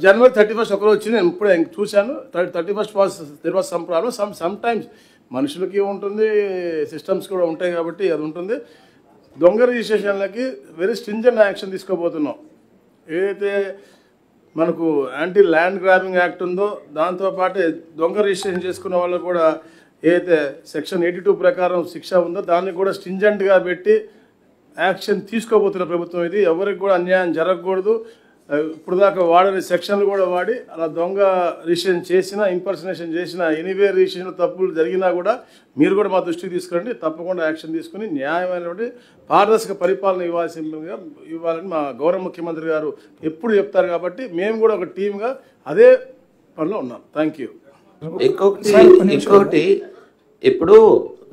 జనవరి 31 ఒకరోజు వచ్చింది, నేను ఇప్పుడే చూశాను. 31 was some problem. Some times మనుషులకి ఉంటుంది, సిస్టమ్స్ కూడా ఉంటాయి కాబట్టి అది ఉంటుంది. దొంగ రిజిస్ట్రేషన్లకి వెరీ స్ట్రింజెంట్ యాక్షన్ తీసుకోబోతున్నాం. ఏదైతే మనకు యాంటీ ల్యాండ్ గ్రాబింగ్ యాక్ట్ ఉందో దాంతోపాటు దొంగ రిజిస్ట్రేషన్ చేసుకున్న వాళ్ళకు కూడా ఏదైతే సెక్షన్ 82 ప్రకారం శిక్ష ఉందో దాన్ని కూడా స్ట్రింజెంట్గా పెట్టి యాక్షన్ తీసుకోబోతున్న ప్రభుత్వం ఇది. ఎవరికి కూడా అన్యాయం జరగకూడదు. ఇప్పుడు దాకా వాడని సెక్షన్లు కూడా వాడి అలా దొంగ రిజిస్ట్రేషన్ చేసినా, ఇంపర్సనేషన్ చేసినా, ఎనీవేర్ రిజిస్ట్రేషన్ తప్పులు జరిగినా కూడా మీరు కూడా మా దృష్టికి తీసుకురండి. తప్పకుండా యాక్షన్ తీసుకుని న్యాయమైనటువంటి పారదర్శక పరిపాలన ఇవ్వాలని మా గౌరవ ముఖ్యమంత్రి గారు ఎప్పుడు చెప్తారు. కాబట్టి మేము కూడా ఒక టీమ్గా అదే పనిలో ఉన్నాం. Thank you. ఇంకొకటి ఇప్పుడు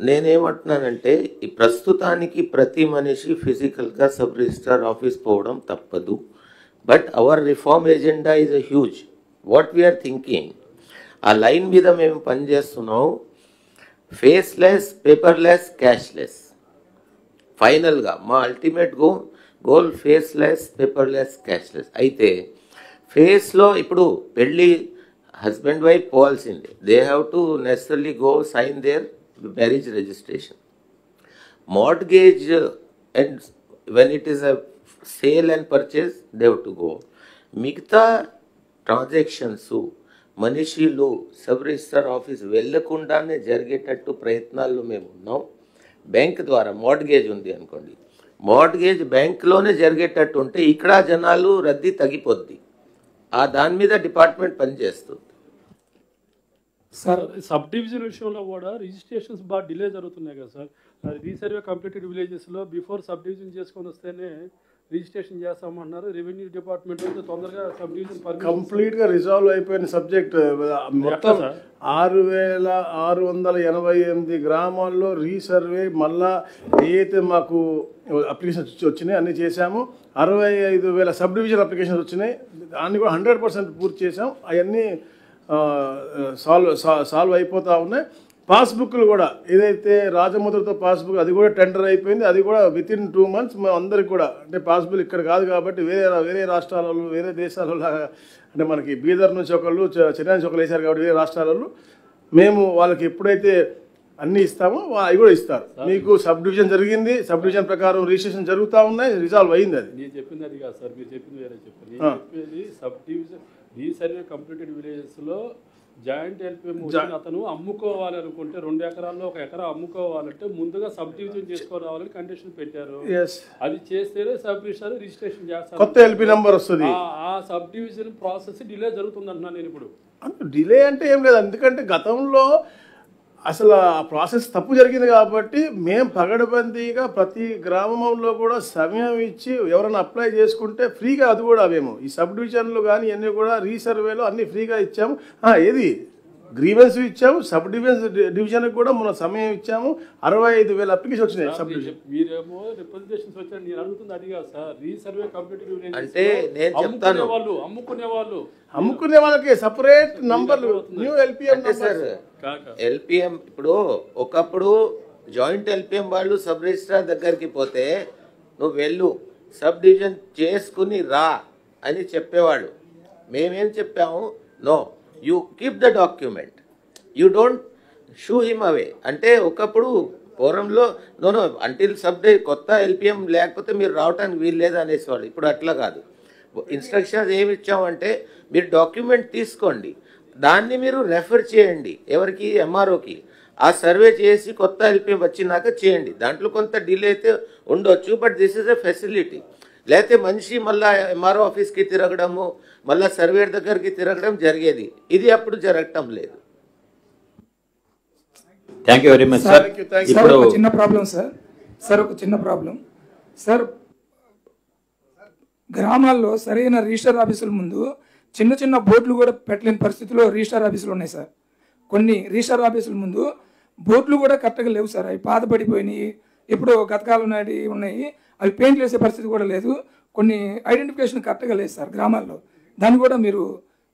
నేనేమంటున్నానంటే ఈ ప్రస్తుతానికి ప్రతి మనిషి ఫిజికల్గా సబ్ రిజిస్ట్రార్ ఆఫీస్ పోవడం తప్పదు. But our reform agenda is a huge. What we are thinking, ఆ లైన్ మీద మేము పనిచేస్తున్నాం. Faceless, paperless, cashless. ఫైనల్గా మా ultimate goal faceless, paperless, cashless. అయితే ఫేస్లో ఇప్పుడు పెళ్ళి హస్బెండ్ వైఫ్ పోవాల్సిందే. They have to necessary go sign their marriage registration. Mortgage and when it is a sale and purchase they have to go. మిగతా transactions మనిషిలు sub register office వెళ్లకుండానే జరిగేటట్టు ప్రయత్నాల్లో మేము ఉన్నాం. బ్యాంక్ ద్వారా మార్ట్గేజ్ ఉంది అనుకోండి, మార్ట్గేజ్ బ్యాంక్లోనే జరిగేటట్టు ఉంటే ఇక్కడ జనాలు రద్దీ తగ్గిపోద్ది. ఆ దాని మీద డిపార్ట్మెంట్ పనిచేస్తుంది. సార్ సబ్ డివిజన్ విషయంలో కూడా రిజిస్ట్రేషన్స్ బాగా డిలే జరుగుతున్నాయి కదా సార్. రీసర్వే కంప్లీటెడ్ విలేజెస్లో బిఫోర్ సబ్ డివిజన్ చేసుకొని వస్తేనే రిజిస్ట్రేషన్ చేస్తామన్నారు. రెవెన్యూ డిపార్ట్మెంట్ తొందరగా సబ్ డివిజన్ కంప్లీట్గా రిజాల్వ్ అయిపోయిన సబ్జెక్ట్. మొత్తం 6,688 గ్రామాల్లో రీసర్వే మళ్ళా ఏదైతే మాకు అప్లికేషన్స్ వచ్చినాయి అన్నీ చేశాము. 65,000 సబ్ డివిజన్ అప్లికేషన్స్ వచ్చినాయి, దాన్ని కూడా 100% పూర్తి చేసాం. అవన్నీ సాల్వ్ అయిపోతూ ఉన్నాయి. పాస్బుక్లు కూడా ఏదైతే రాజముద్రతో పాస్బుక్ అది కూడా టెండర్ అయిపోయింది. అది కూడా వితిన్ 2 months మేము అందరికి కూడా అంటే పాస్బుక్ ఇక్కడ కాదు కాబట్టి వేరే రాష్ట్రాలలో, వేరే దేశాలలో అంటే మనకి బీదర్ నుంచి ఒకళ్ళు, చెన్నై నుంచి ఒకళ్ళు వేశారు కాబట్టి వేరే రాష్ట్రాలలో మేము వాళ్ళకి ఎప్పుడైతే అన్నీ ఇస్తామో అవి కూడా ఇస్తారు. మీకు సబ్ డివిజన్ జరిగింది, సబ్ డివిజన్ ప్రకారం రిజిస్ట్రేషన్ జరుగుతూ ఉన్నాయి, రిజాల్వ్ అయింది. అది నేను చెప్పింది అది కాదు సార్, మీరు చెప్పింది వేరే చెప్పారు. నేను చెప్పేది సబ్ డివిజన్ రీసర్వే కంప్లీటెడ్ విలేజెస్లో జాయింట్ ఎల్పిఎం అతను అమ్ముకోవాలి అనుకుంటే 2 ఎకరాల్లో 1 ఎకరా అమ్ముకోవాలంటే ముందుగా సబ్ డివిజన్ చేసుకోవాలని కండిషన్ పెట్టారు. అది చేస్తేనే సబ్ రిజిస్ట్రేషన్ చేస్తారు, కొత్త ఎల్పి నంబర్ వస్తుంది. ఆ సబ్ డివిజన్ ప్రాసెస్ డిలే జరుగుతుంది అంటున్నాను నేను. ఇప్పుడు డిలే అంటే ఏం లేదు, ఎందుకంటే గతంలో అసలు ఆ ప్రాసెస్ తప్పు జరిగింది కాబట్టి మేము పగడబందీగా ప్రతి గ్రామంలో కూడా సమయం ఇచ్చి ఎవరైనా అప్లై చేసుకుంటే ఫ్రీగా అది కూడా మేము ఈ సబ్ డివిజన్లు కానీ ఇవన్నీ కూడా రీసర్వేలో అన్నీ ఫ్రీగా ఇచ్చాము. ఏది గ్రీవెన్స్ ఇచ్చాము, సబ్ డివిజన్కి కూడా మనం సమయం ఇచ్చాము. 65,000 అప్లికేషన్ వచ్చినాయి సబ్ డివిజన్. మీరేమో రిప్రజెంటేషన్స్ వచ్చారు, నేను అడుగుతుంది అడిగా సార్. రీసర్వే కంప్లీటెడ్ అంటే నేను చెప్తాను, అమ్ముకునే వాళ్ళకి సపరేట్ నంబర్లు న్యూ ఎల్పిఎం సార్. ఎల్పిఎం ఇప్పుడు ఒకప్పుడు జాయింట్ ఎల్పిఎం వాళ్ళు సబ్ రిజిస్ట్రార్ దగ్గరికి పోతే నువ్వు వెళ్ళు సబ్ డివిజన్ చేసుకుని రా అని చెప్పేవాడు. మేమేం చెప్పాము, no you keep the document, you don't shoo him away. అంటే ఒకప్పుడు పూర్వంలో నో అంటిల్ సబ్ కొత్త ఎల్పిఎం లేకపోతే మీరు రావడానికి వీలు లేదు అనేసేవాళ్ళు. ఇప్పుడు అట్లా కాదు, ఇన్స్ట్రక్షన్స్ ఏమి ఇచ్చామంటే మీరు డాక్యుమెంట్ తీసుకోండి, దాన్ని మీరు రెఫర్ చేయండి ఎవరికి, ఎంఆర్ఓకి. ఆ సర్వే చేసి కొత్త ఎల్పి వచ్చినాక చేయండి. దాంట్లో కొంత డిలే అయితే ఉండొచ్చు, but this is a facility. లేకపోతే మనిషి మళ్ళీ ఎంఆర్ఓ ఆఫీస్కి తిరగడము, మళ్ళీ సర్వేర్ దగ్గరికి తిరగడం జరిగేది. ఇది అప్పుడు జరగటం లేదు. Thank you very much sir. Sir ఒక చిన్న ప్రాబ్లం సార్ ఒక చిన్న ప్రాబ్లం సార్. గ్రామాల్లో సరైన రిజిస్టర్ ఆఫీసుల ముందు చిన్న చిన్న బోర్డులు కూడా పెట్టలేని పరిస్థితిలో రిజిస్టర్ ఆఫీసులు ఉన్నాయి సార్. కొన్ని రిజిస్టర్ ఆఫీసుల ముందు బోర్డులు కూడా కరెక్ట్గా లేవు సార్. అవి పాతపడిపోయినాయి, ఎప్పుడో గతకాలం నాటి ఉన్నాయి. అవి పెయింట్లు వేసే పరిస్థితి కూడా లేదు. కొన్ని ఐడెంటిఫికేషన్ కరెక్ట్గా లేదు సార్ గ్రామాల్లో. దాన్ని కూడా మీరు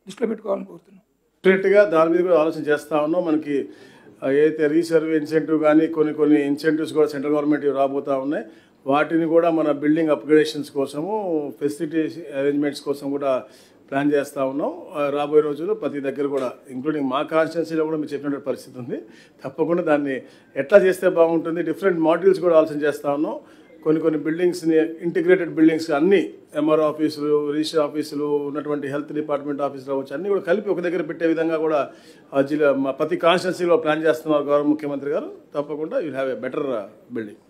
దృష్టిలో పెట్టుకోవాలని కోరుతున్నాం. డెఫినెట్గా దాని మీద కూడా ఆలోచన చేస్తూ ఉన్నాం. మనకి ఏదైతే రీసర్వే ఇన్సెంటివ్ కానీ కొన్ని ఇన్సెంటివ్స్ కూడా సెంట్రల్ గవర్నమెంట్ రాబోతూ ఉన్నాయి. వాటిని కూడా మన బిల్డింగ్ అప్గ్రేడేషన్స్ కోసము, ఫెసిలిటీస్ అరేంజ్మెంట్స్ కోసం కూడా ప్లాన్ చేస్తూ ఉన్నాం. రాబోయే రోజుల్లో ప్రతి దగ్గర కూడా, ఇంక్లూడింగ్ మా కాన్స్టిట్యున్సీలో కూడా మీరు చెప్పినటువంటి పరిస్థితి ఉంది. తప్పకుండా దాన్ని ఎట్లా చేస్తే బాగుంటుంది, డిఫరెంట్ మాడ్యూల్స్ కూడా ఆలోచన చేస్తూ ఉన్నాం. కొన్ని బిల్డింగ్స్ని, ఇంటిగ్రేటెడ్ బిల్డింగ్స్ అన్నీ, ఎంఆర్ఓ ఆఫీసులు, రిజిస్టర్ ఆఫీసులు, ఉన్నటువంటి హెల్త్ డిపార్ట్మెంట్ ఆఫీసులు వచ్చి అన్నీ కూడా కలిపి ఒక దగ్గర పెట్టే విధంగా కూడా జిల్లా ప్రతి కాన్స్టిట్యున్సీలో ప్లాన్ చేస్తున్నారు గౌరవ ముఖ్యమంత్రి గారు. తప్పకుండా you have a better building.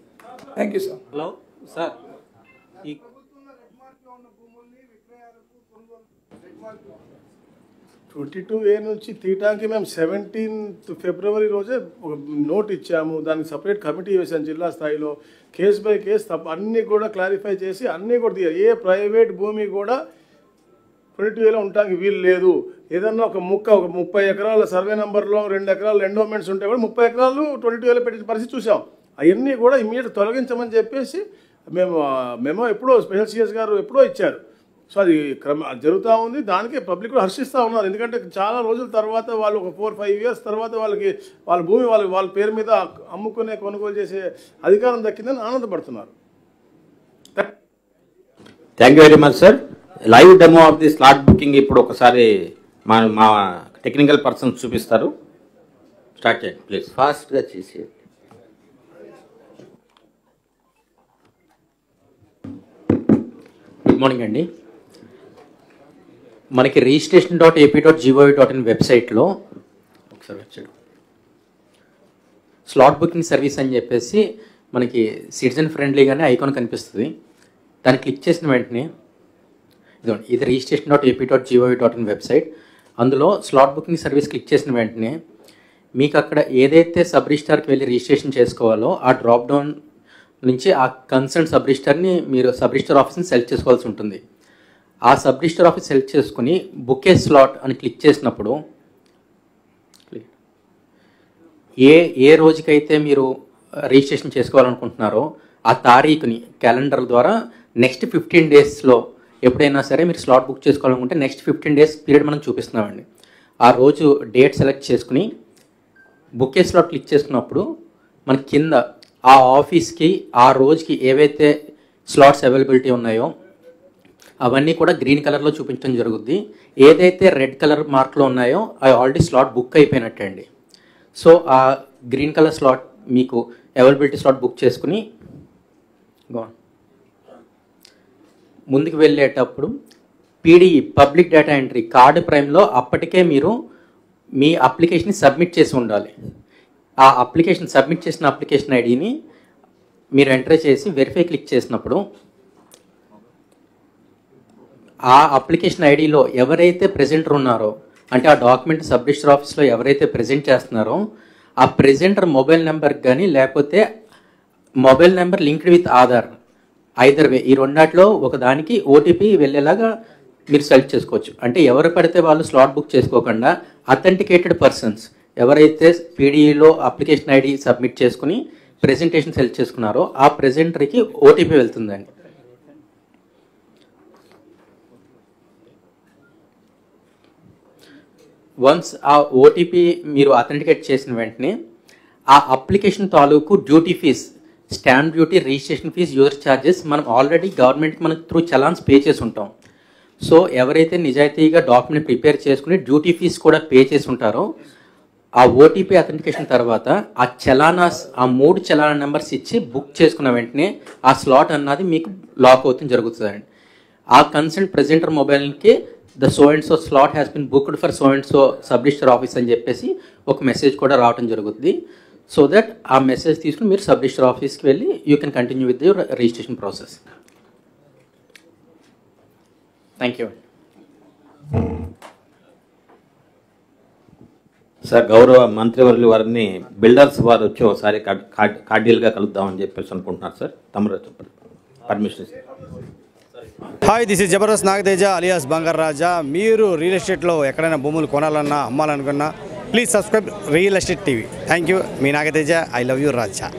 Thank you sir. Hello sir, ఈ 22A నుంచి తీయటానికి మేము 17th ఫిబ్రవరి రోజే ఒక నోట్ ఇచ్చాము. దానికి సపరేట్ కమిటీ వేసాను జిల్లా స్థాయిలో. కేస్ బై కేస్ అన్నీ కూడా క్లారిఫై చేసి అన్నీ కూడా తీయాలి. ఏ ప్రైవేట్ భూమి కూడా 22Aలో ఉండటానికి వీలు లేదు. ఏదన్నా ఒక 30 ఎకరాల సర్వే నెంబర్లో 2 ఎకరాలు ఎండోమెంట్స్ ఉంటే కూడా 30 ఎకరాలు 22Aలో పెట్టిన పరిస్థితి చూసాం. అవన్నీ కూడా ఇమీడియట్ తొలగించమని చెప్పేసి మేము ఎప్పుడో స్పెషల్ సిఎస్ గారు ఎప్పుడో ఇచ్చారు. సో అది జరుగుతూ ఉంది. దానికి పబ్లిక్ కూడా హర్షిస్తూ ఉన్నారు. ఎందుకంటే చాలా రోజుల తర్వాత వాళ్ళు ఒక 4-5 years తర్వాత వాళ్ళ భూమి వాళ్ళ పేరు మీద అమ్ముకునే, కొనుగోలు చేసే అధికారం దక్కిందని ఆనందపడుతున్నారు. Thank you very much sir. Live demo of the slot booking ఇప్పుడు ఒకసారి మా టెక్నికల్ పర్సన్స్ చూపిస్తారు. స్టార్ట్ చేయండి ప్లీజ్. ఫాస్ట్గా చేసేయండి. గుడ్ మార్నింగ్ అండి. మనకి registration.ap.gov.in వెబ్సైట్లో ఒకసారి వెబ్సైట్ స్లాట్ బుకింగ్ సర్వీస్ అని చెప్పేసి మనకి సిటిజన్ ఫ్రెండ్లీగానే ఐకాన్ కనిపిస్తుంది. దాన్ని క్లిక్ చేసిన వెంటనే ఇది registration.ap.gov.in వెబ్సైట్. అందులో స్లాట్ బుకింగ్ సర్వీస్ క్లిక్ చేసిన వెంటనే మీకు అక్కడ ఏదైతే సబ్ రిజిస్టార్కి వెళ్ళి రిజిస్ట్రేషన్ చేసుకోవాలో ఆ డ్రాప్ డౌన్ నుంచి ఆ కన్సర్న్ సబ్ రిజిస్టార్ని మీరు సబ్ రిజిస్టార్ ఆఫీస్ని సెలెక్ట్ చేసుకోవాల్సి ఉంటుంది. ఆ సబ్ రిజిస్టార్ ఆఫీస్ సెలెక్ట్ చేసుకుని బుక్ ఏ స్లాట్ అని క్లిక్ చేసినప్పుడు ఏ రోజుకైతే మీరు రిజిస్ట్రేషన్ చేసుకోవాలనుకుంటున్నారో ఆ తారీఖుని క్యాలెండర్ ద్వారా నెక్స్ట్ 15 daysలో ఎప్పుడైనా సరే మీరు స్లాట్ బుక్ చేసుకోవాలనుకుంటే నెక్స్ట్ 15 days పీరియడ్ మనం చూపిస్తున్నామండి. ఆ రోజు డేట్ సెలెక్ట్ చేసుకుని బుక్ ఏ స్లాట్ క్లిక్ చేసుకున్నప్పుడు మన కింద ఆ ఆఫీస్కి ఆ రోజుకి ఏవైతే స్లాట్స్ అవైలబిలిటీ ఉన్నాయో అవన్నీ కూడా గ్రీన్ కలర్లో చూపించడం జరుగుద్ది. ఏదైతే రెడ్ కలర్ మార్క్లో ఉన్నాయో అవి ఆల్రెడీ స్లాట్ బుక్ అయిపోయినట్టే అండి. సో ఆ గ్రీన్ కలర్ స్లాట్ మీకు అవైలబిలిటీ స్లాట్ బుక్ చేసుకుని ముందుకు వెళ్ళేటప్పుడు PDE public data entry card ప్రైమ్లో అప్పటికే మీరు మీ అప్లికేషన్ని సబ్మిట్ చేసి ఉండాలి. ఆ అప్లికేషన్ సబ్మిట్ చేసిన అప్లికేషన్ ఐడిని మీరు ఎంటర్ చేసి వెరిఫై క్లిక్ చేసినప్పుడు ఆ అప్లికేషన్ ఐడిలో ఎవరైతే ప్రెజెంటర్ ఉన్నారో, అంటే ఆ డాక్యుమెంట్ సబ్ రిజిస్టర్ ఆఫీస్లో ఎవరైతే ప్రెజెంట్ చేస్తున్నారో ఆ ప్రెజెంటర్ మొబైల్ నెంబర్కి కానీ లేకపోతే mobile number linked with Aadhaar, either వే ఈ రెండాట్లో ఒక దానికి ఓటీపీ వెళ్ళేలాగా మీరు సెలెక్ట్ చేసుకోవచ్చు. అంటే ఎవరు పడితే వాళ్ళు స్లాట్ బుక్ చేసుకోకుండా అథెంటికేటెడ్ పర్సన్స్ ఎవరైతే పీడీఈలో అప్లికేషన్ ఐడి సబ్మిట్ చేసుకుని ప్రెజెంటేషన్ సెలెక్ట్ చేసుకున్నారో ఆ ప్రెజెంటర్కి ఓటీపీ వెళ్తుందండి. వన్స్ ఆ ఓటీపీ మీరు అథెంటికేట్ చేసిన వెంటనే ఆ అప్లికేషన్ తాలూకు duty fees, stamp duty, registration fees, user charges మనం ఆల్రెడీ గవర్నమెంట్కి మనం త్రూ చలాన్స్ పే చేసి ఉంటాం. సో ఎవరైతే నిజాయితీగా డాక్యుమెంట్ ప్రిపేర్ చేసుకుని డ్యూటీ ఫీజ్ కూడా పే చేసి ఉంటారో ఆ ఓటీపీ అథెంటికేషన్ తర్వాత ఆ చలానాస్, ఆ 3 చలానా నెంబర్స్ ఇచ్చి బుక్ చేసుకున్న వెంటనే ఆ స్లాట్ అన్నది మీకు లాక్ అవుతుంది జరుగుతుందండి. ఆ కన్సర్న్ ప్రెజెంటర్ మొబైల్కి the so and so slot has been booked for so and so sub register office అని చెప్పేసి ఒక మెసేజ్ కూడా రావడం జరుగుతుంది. సో దట్ ఆ మెసేజ్ తీసుకుని మీరు సబ్ రిజిస్టర్ ఆఫీస్కి వెళ్ళి you can continue with your registration process. Thank you. Sir, గౌరవ మంత్రివర్యులు వారిని బిల్డర్స్ వారు వచ్చి ఒకసారి కార్డియల్గా కలుద్దామని చెప్పేసి అనుకుంటున్నారు సార్. తమరు permission. Hi, this is Jabardasth Nagateja alias Bangaru Raja. మీరు రియల్ ఎస్టేట్లో ఎక్కడైనా భూములు కొనాలన్నా అమ్మాలనుకున్నా please subscribe real estate TV. Thank you. మీ Nagateja. I love you Raja.